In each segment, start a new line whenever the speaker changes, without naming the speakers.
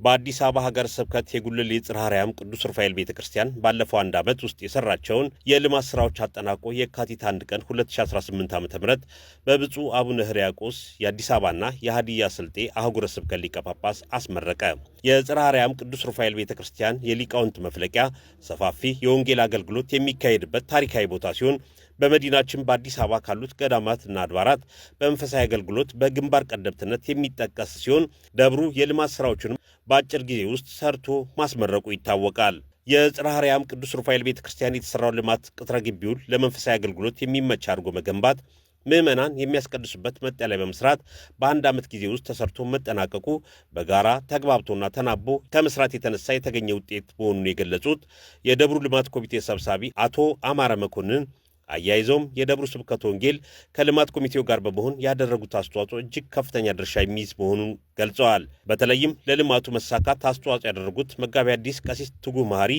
በአዲስ አበባ ሀገረ ስብከት የጉልሌ ጽርሐ አርያም ቅዱስ ሩፋኤል ቤተክርስቲያን ባለፈው አንድ ዓመት ውስጥ የሰራቸውን የልማት ስራዎች አጠናቆ የካቲት 1 ቀን 2018 ዓ.ም በብፁዕ አቡነ ሕርያቆስ የአዲስ አበባና የሃዲያ ስልጤ አህጉረ ስብከት ሊቀ ጳጳስ አስመረቀ። የጽርሐ አርያም ቅዱስ ሩፋኤል ቤተክርስቲያን የሊቃውንት መፍለቂያ ሰፋፊ የወንጌል አገልግሎት የሚካሄድበት ታሪካዊ ቦታ ሲሆን በመዲናችን በአዲስ አበባ ካሉት ገዳማትና አድባራት በመንፈሳዊ አገልግሎት በግንባር ቀደምትነት የሚጠቀስ ሲሆን ደብሩ የልማት ስራዎችን በአጭር ጊዜ ውስጥ ሰርቶ ማስመረቁ ይታወቃል። የጽርሐ አርያም ቅዱስ ሩፋኤል ቤተክርስቲያን የተሰራው ልማት ቅጥረ ግቢውን ለመንፈሳዊ አገልግሎት የሚመች አድርጎ መገንባት፣ ምዕመናን የሚያስቀድሱበት መጠለያ በመስራት በአንድ ዓመት ጊዜ ውስጥ ተሰርቶ መጠናቀቁ በጋራ ተግባብቶና ተናቦ ከመስራት የተነሳ የተገኘ ውጤት መሆኑን የገለጹት የደብሩ ልማት ኮሚቴ ሰብሳቢ አቶ አማረ መኮንን አያይዘውም የደብሩ ስብከተ ወንጌል ከልማት ኮሚቴው ጋር በመሆን ያደረጉት አስተዋጽኦ እጅግ ከፍተኛ ድርሻ የሚይዝ መሆኑን ገልጸዋል። በተለይም ለልማቱ መሳካት አስተዋጽኦ ያደረጉት መጋቢ አዲስ ቀሲስ ትጉህ መሐሪ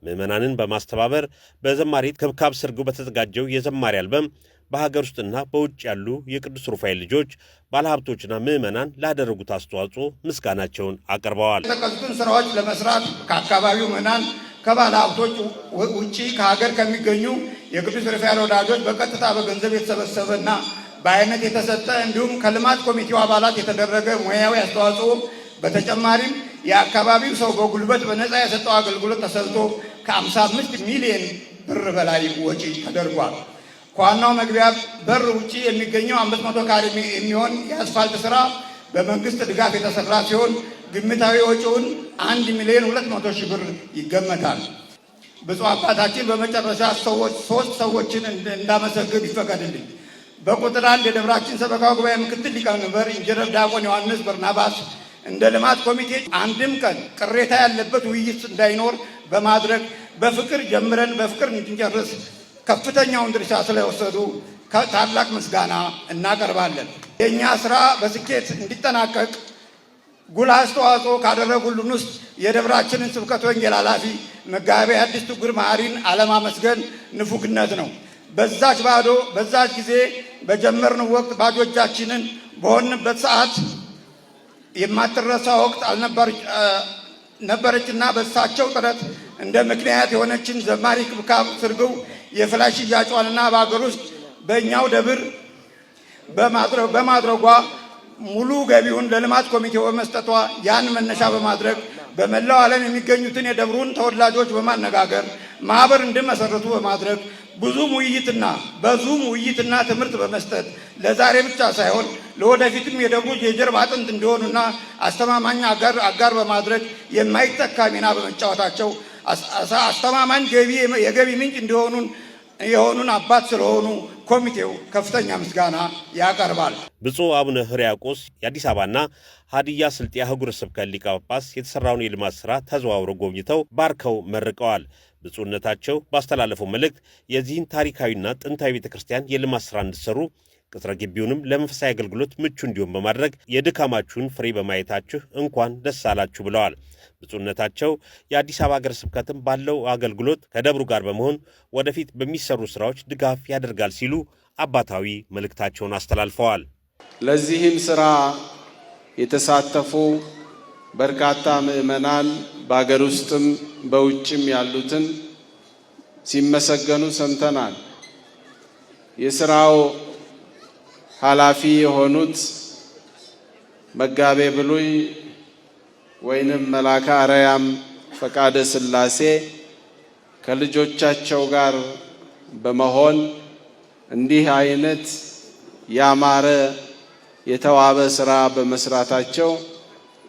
ምዕመናንን በማስተባበር በዘማሪ ክብካብ ስርጉ በተዘጋጀው የዘማሪ አልበም በሀገር ውስጥና በውጭ ያሉ የቅዱስ ሩፋኤል ልጆች ባለሀብቶችና ምዕመናን ላደረጉት አስተዋጽኦ ምስጋናቸውን አቅርበዋል።
የተቀመጡትን ስራዎች ለመስራት ከአካባቢው ምዕመናን ከባለ ሀብቶች ውጪ ከሀገር ከሚገኙ የቅዱስ ሩፋኤል ወዳጆች በቀጥታ በገንዘብ የተሰበሰበና በአይነት የተሰጠ እንዲሁም ከልማት ኮሚቴው አባላት የተደረገ ሙያዊ አስተዋጽኦ በተጨማሪም የአካባቢው ሰው በጉልበት በነፃ የሰጠው አገልግሎት ተሰልቶ ከ55 ሚሊዮን ብር በላይ ወጪ ተደርጓል። ከዋናው መግቢያ በር ውጪ የሚገኘው 500 ካሬ የሚሆን የአስፋልት ስራ በመንግስት ድጋፍ የተሰራ ሲሆን ግምታዊ ወጪውን 1,200,000 ብር ይገመታል። ብፁዕ አባታችን በመጨረሻ ሶስት ሰዎችን እንዳመሰግን ይፈቀድልኝ። በቁጥር 1 የደብራችን ሰበካ ጉባኤ ምክትል ሊቀመንበር ኢንጂነር ዲያቆን ዮሐንስ በርናባስ እንደ ልማት ኮሚቴ አንድም ቀን ቅሬታ ያለበት ውይይት እንዳይኖር በማድረግ በፍቅር ጀምረን በፍቅር እንድንጨርስ ከፍተኛውን ድርሻ ስለወሰዱ ታላቅ ምስጋና እናቀርባለን። የእኛ ስራ በስኬት እንዲጠናቀቅ ጉልህ አስተዋጽኦ ካደረጉልን ውስጥ የደብራችንን ስብከተ ወንጌል ኃላፊ መጋቤ አዲስ ትጉህ መሐሪን አለማመስገን ንፉግነት ነው። በዛች ጊዜ በጀመርነው ወቅት ባዶ እጃችንን በሆንበት ሰዓት የማትረሳ ወቅት ነበረችና በሳቸው ጥረት እንደ ምክንያት የሆነችን ዘማሪ ክብካብ ስርግው የፍላሽ ሽያጯንና በአገር ውስጥ በእኛው ደብር በማድረጓ ሙሉ ገቢውን ለልማት ኮሚቴው በመስጠቷ ያን መነሻ በማድረግ በመላው ዓለም የሚገኙትን የደብሩን ተወላጆች በማነጋገር ማህበር እንዲመሰረቱ በማድረግ ብዙም ውይይትና ትምህርት በመስጠት ለዛሬ ብቻ ሳይሆን ለወደፊትም የደብሩ የጀርባ አጥንት እንዲሆኑና አስተማማኝ አጋር በማድረግ የማይተካ ሚና በመጫወታቸው አስተማማኝ የገቢ ምንጭ የሆኑን አባት ስለሆኑ ኮሚቴው ከፍተኛ ምስጋና ያቀርባል።
ብፁዕ አቡነ ሕርያቆስ የአዲስ አበባና ሃዲያ ስልጤ አህጉረ ስብከት ሊቀ ጳጳስ የተሰራውን የልማት ስራ ተዘዋውረው ጎብኝተው ባርከው መርቀዋል። ብፁዕነታቸው ባስተላለፈው መልእክት የዚህን ታሪካዊና ጥንታዊ ቤተክርስቲያን የልማት ስራ እንዲሰሩ ቅጥረ ግቢውንም ለመንፈሳዊ አገልግሎት ምቹ እንዲሆን በማድረግ የድካማችሁን ፍሬ በማየታችሁ እንኳን ደስ አላችሁ ብለዋል። ብፁዕነታቸው የአዲስ አበባ ሀገረ ስብከትም ባለው አገልግሎት ከደብሩ ጋር በመሆን ወደፊት በሚሰሩ ስራዎች ድጋፍ ያደርጋል ሲሉ አባታዊ መልእክታቸውን አስተላልፈዋል።
ለዚህም ስራ የተሳተፉ በርካታ ምዕመናን በሀገር ውስጥም በውጭም ያሉትን ሲመሰገኑ ሰምተናል። የስራው ኃላፊ የሆኑት መጋቤ ብሉይ ወይንም መልአከ አርያም ፈቃደ ሥላሴ ከልጆቻቸው ጋር በመሆን እንዲህ አይነት ያማረ የተዋበ ስራ በመስራታቸው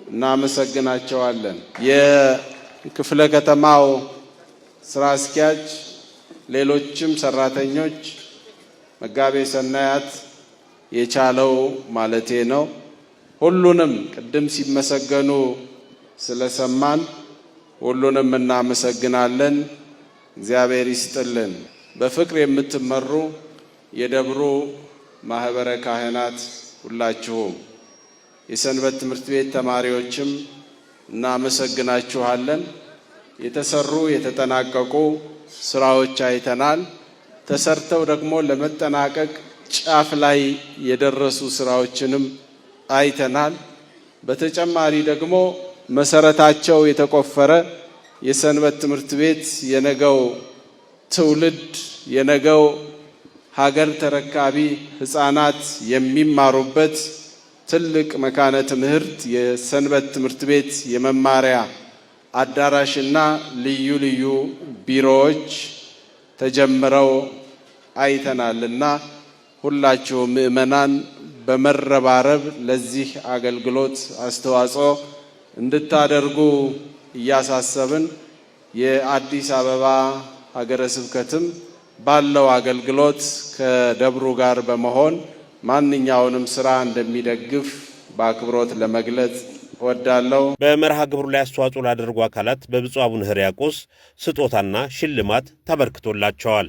እናመሰግናቸዋለን። የክፍለ ከተማው ስራ አስኪያጅ፣ ሌሎችም ሰራተኞች፣ መጋቤ ሰናያት የቻለው ማለቴ ነው። ሁሉንም ቅድም ሲመሰገኑ ስለሰማን ሁሉንም እናመሰግናለን። እግዚአብሔር ይስጥልን። በፍቅር የምትመሩ የደብሩ ማህበረ ካህናት ሁላችሁም፣ የሰንበት ትምህርት ቤት ተማሪዎችም እናመሰግናችኋለን። የተሰሩ የተጠናቀቁ ስራዎች አይተናል። ተሰርተው ደግሞ ለመጠናቀቅ ጫፍ ላይ የደረሱ ስራዎችንም አይተናል። በተጨማሪ ደግሞ መሰረታቸው የተቆፈረ የሰንበት ትምህርት ቤት የነገው ትውልድ የነገው ሀገር ተረካቢ ህፃናት የሚማሩበት ትልቅ መካነ ትምህርት የሰንበት ትምህርት ቤት የመማሪያ አዳራሽና ልዩ ልዩ ቢሮዎች ተጀምረው አይተናልና ሁላችሁም ምእመናን በመረባረብ ለዚህ አገልግሎት አስተዋጽኦ እንድታደርጉ እያሳሰብን የአዲስ አበባ ሀገረ ስብከትም ባለው አገልግሎት ከደብሩ ጋር በመሆን ማንኛውንም ስራ እንደሚደግፍ በአክብሮት ለመግለጽ እወዳለሁ።
በመርሃ ግብሩ ላይ አስተዋጽኦ ላደረጉ አካላት በብፁዕ አቡነ ሕርያቆስ ስጦታና ሽልማት ተበርክቶላቸዋል።